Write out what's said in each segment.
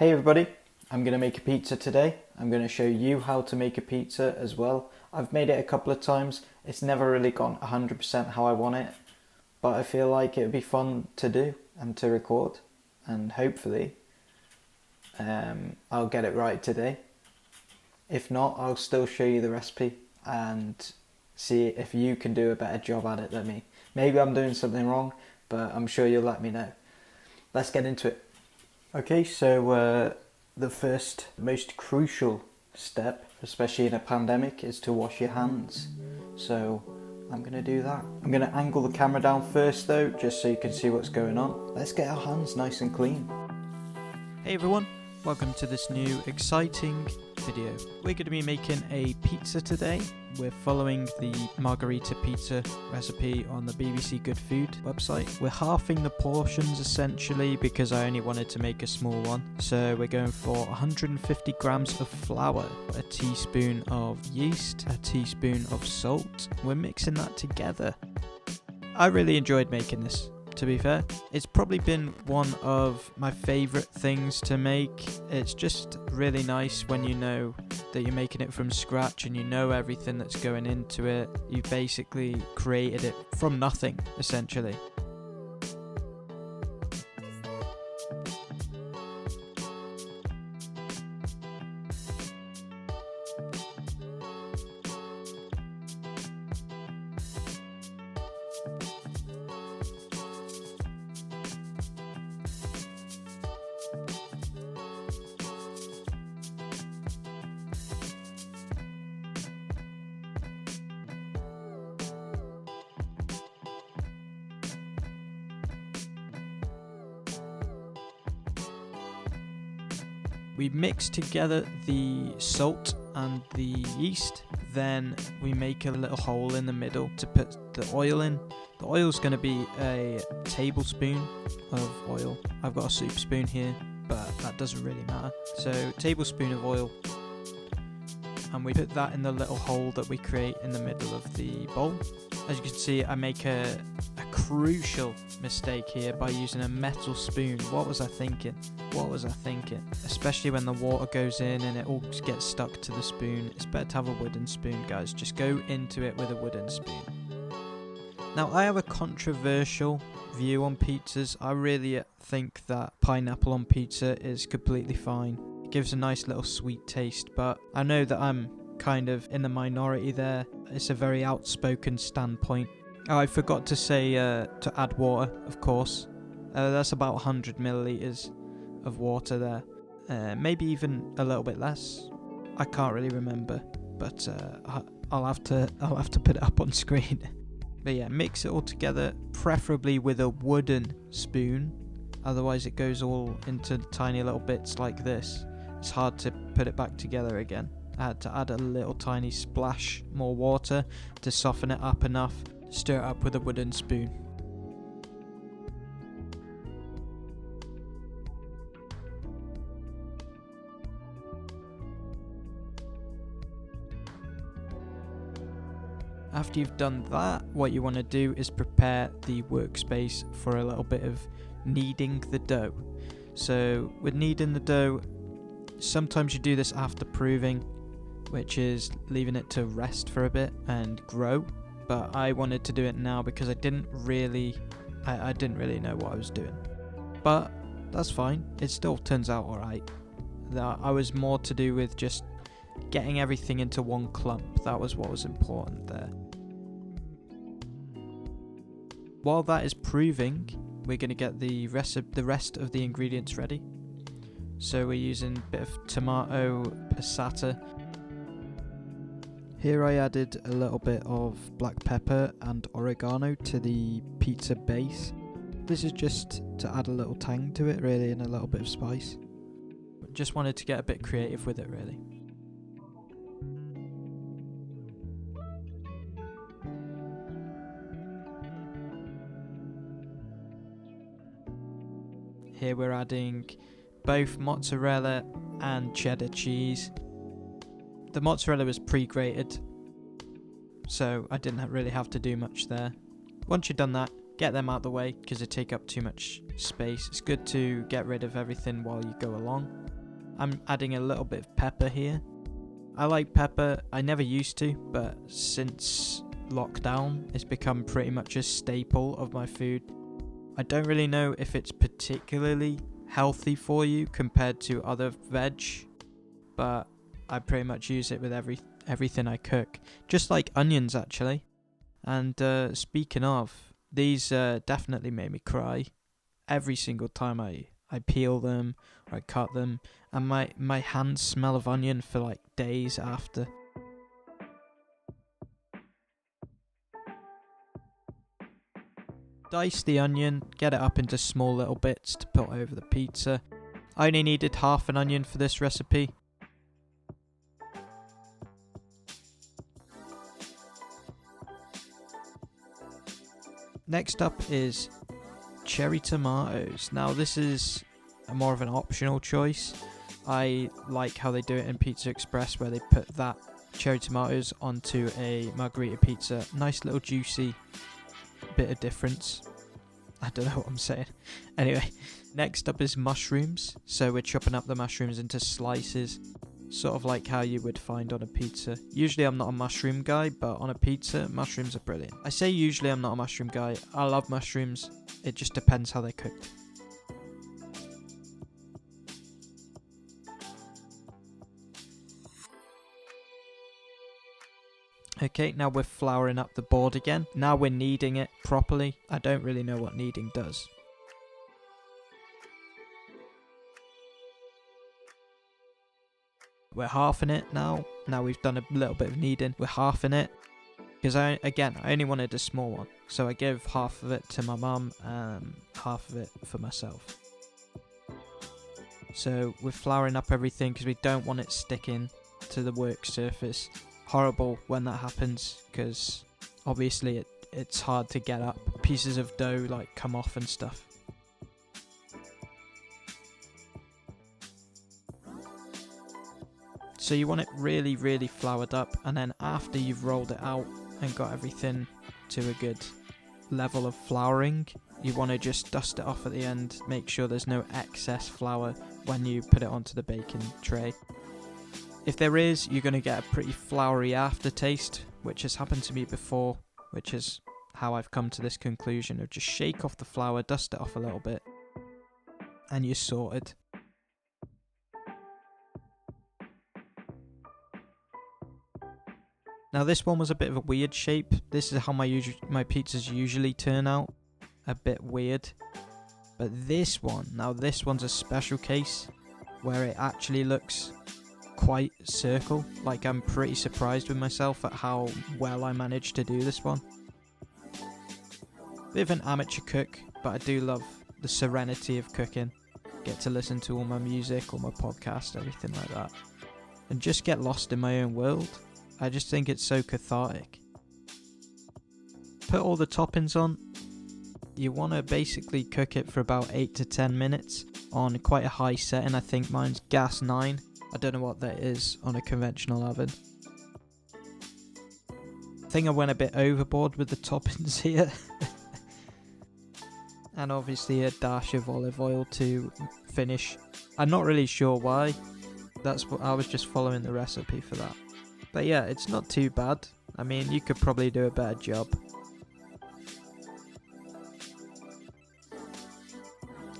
Hey everybody, I'm going to make a pizza today. I'm going to show you how to make a pizza as well. I've made it a couple of times. It's never really gone 100% how I want it, but I feel like it would be fun to do and to record, and hopefully I'll get it right today. If not, I'll still show you the recipe and see if you can do a better job at it than me. Maybe I'm doing something wrong, but I'm sure you'll let me know. Let's get into it. Okay, so the first, most crucial step, especially in a pandemic, is to wash your hands. So I'm going to do that. I'm going to angle the camera down first though, just so you can see what's going on. Let's get our hands nice and clean. Hey everyone, welcome to this new exciting video. We're going to be making a pizza today. We're following the margarita pizza recipe on the BBC Good Food website. We're halving the portions essentially because I only wanted to make a small one. So we're going for 150 grams of flour, a teaspoon of yeast, a teaspoon of salt. We're mixing that together. I really enjoyed making this. To be fair, it's probably been one of my favourite things to make. It's just really nice when you know that you're making it from scratch and you know everything that's going into it. You basically created it from nothing, essentially. We mix together the salt and the yeast, then we make a little hole in the middle to put the oil in. The oil's going to be a tablespoon of oil. I've got a soup spoon here, but that doesn't really matter. So, tablespoon of oil, and we put that in the little hole that we create in the middle of the bowl. As you can see, I make a crucial mistake here by using a metal spoon. What was I thinking? Especially when the water goes in and it all gets stuck to the spoon. It's better to have a wooden spoon, guys. Just go into it with a wooden spoon. Now, I have a controversial view on pizzas. I really think that pineapple on pizza is completely fine. It gives a nice little sweet taste, but I know that I'm kind of in the minority there. It's a very outspoken standpoint. Oh, I forgot to say to add water, of course. That's about 100 milliliters of water there. Maybe even a little bit less. I can't really remember, but I'll have to put it up on screen. But yeah, mix it all together, preferably with a wooden spoon. Otherwise it goes all into tiny little bits like this. It's hard to put it back together again. I had to add a little tiny splash more water to soften it up enough. Stir it up with a wooden spoon. After you've done that, what you want to do is prepare the workspace for a little bit of kneading the dough. So with kneading the dough, sometimes you do this after proving, which is leaving it to rest for a bit and grow. But I wanted to do it now because I didn't really know what I was doing. But that's fine. It still turns out alright. I was more to do with just getting everything into one clump. That was what was important there. While that is proving, we're going to get the rest of the ingredients ready. So we're using a bit of tomato passata. Here I added a little bit of black pepper and oregano to the pizza base. This is just to add a little tang to it really, and a little bit of spice. Just wanted to get a bit creative with it really. Here we're adding both mozzarella and cheddar cheese. The mozzarella was pre-grated, so I didn't really have to do much there. Once you've done that, get them out of the way because they take up too much space. It's good to get rid of everything while you go along. I'm adding a little bit of pepper here. I like pepper. I never used to, but since lockdown, it's become pretty much a staple of my food. I don't really know if it's particularly healthy for you compared to other veg, but I pretty much use it with everything I cook. Just like onions, actually. And speaking of, these definitely made me cry every single time I peel them or I cut them, and my hands smell of onion for like days after. Dice the onion, get it up into small little bits to put over the pizza. I only needed half an onion for this recipe. Next up is cherry tomatoes. Now this is more of an optional choice. I like how they do it in Pizza Express, where they put that cherry tomatoes onto a margherita pizza. Nice little juicy bit of difference. I don't know what I'm saying. Anyway, next up is mushrooms. So we're chopping up the mushrooms into slices, sort of like how you would find on a pizza. Usually I'm not a mushroom guy, but on a pizza, mushrooms are brilliant. I say usually I'm not a mushroom guy. I love mushrooms. It just depends how they're cooked. Okay, now we're flouring up the board again. Now we're kneading it properly. I don't really know what kneading does. We're halving it now. Now we've done a little bit of kneading. We're halving it. Because I only wanted a small one. So I gave half of it to my mum and half of it for myself. So we're flouring up everything because we don't want it sticking to the work surface. Horrible when that happens, because obviously it's hard to get up. Pieces of dough like come off and stuff. So you want it really, really floured up, and then after you've rolled it out and got everything to a good level of flouring, you want to just dust it off at the end. Make sure there's no excess flour when you put it onto the baking tray. If there is, you're going to get a pretty floury aftertaste, which has happened to me before, which is how I've come to this conclusion of just shake off the flour, dust it off a little bit, and you're sorted. Now this one was a bit of a weird shape. This is how my pizzas usually turn out, a bit weird. But this one's a special case where it actually looks quite circle. Like, I'm pretty surprised with myself at how well I managed to do this one. Bit of an amateur cook, but I do love the serenity of cooking. Get to listen to all my music, all my podcasts, everything like that, and just get lost in my own world. I just think it's so cathartic. Put all the toppings on. You want to basically cook it for about 8 to 10 minutes on quite a high setting. I think mine's gas 9. I don't know what that is on a conventional oven. I think I went a bit overboard with the toppings here. And obviously a dash of olive oil to finish. I'm not really sure why. That's what I was just following the recipe for that. But yeah, it's not too bad. I mean, you could probably do a better job.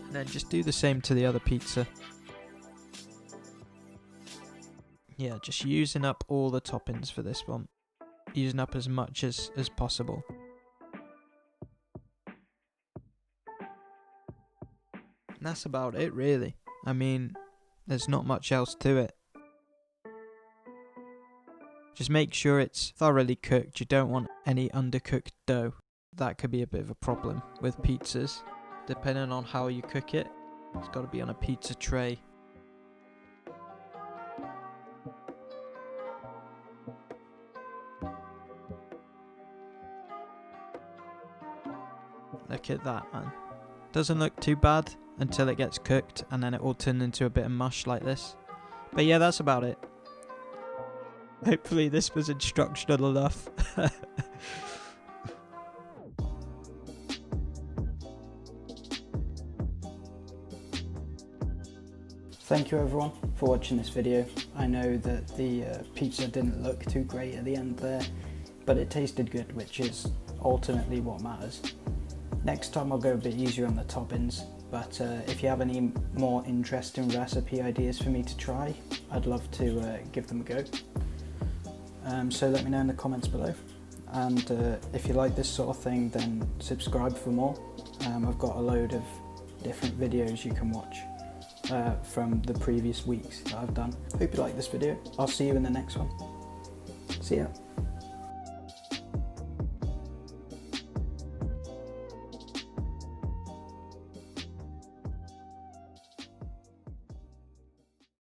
And then just do the same to the other pizza. Yeah, just using up all the toppings for this one. Using up as much as possible. And that's about it, really. I mean, there's not much else to it. Just make sure it's thoroughly cooked. You don't want any undercooked dough. That could be a bit of a problem with pizzas. Depending on how you cook it, it's got to be on a pizza tray. Look at that, man. Doesn't look too bad until it gets cooked, and then it will turn into a bit of mush like this. But yeah, that's about it. Hopefully this was instructional enough. Thank you everyone for watching this video. I know that the pizza didn't look too great at the end there, but it tasted good, which is ultimately what matters. Next time I'll go a bit easier on the toppings, but if you have any more interesting recipe ideas for me to try, I'd love to give them a go. So let me know in the comments below. And if you like this sort of thing, then subscribe for more. I've got a load of different videos you can watch from the previous weeks that I've done. Hope you like this video. I'll see you in the next one. See ya.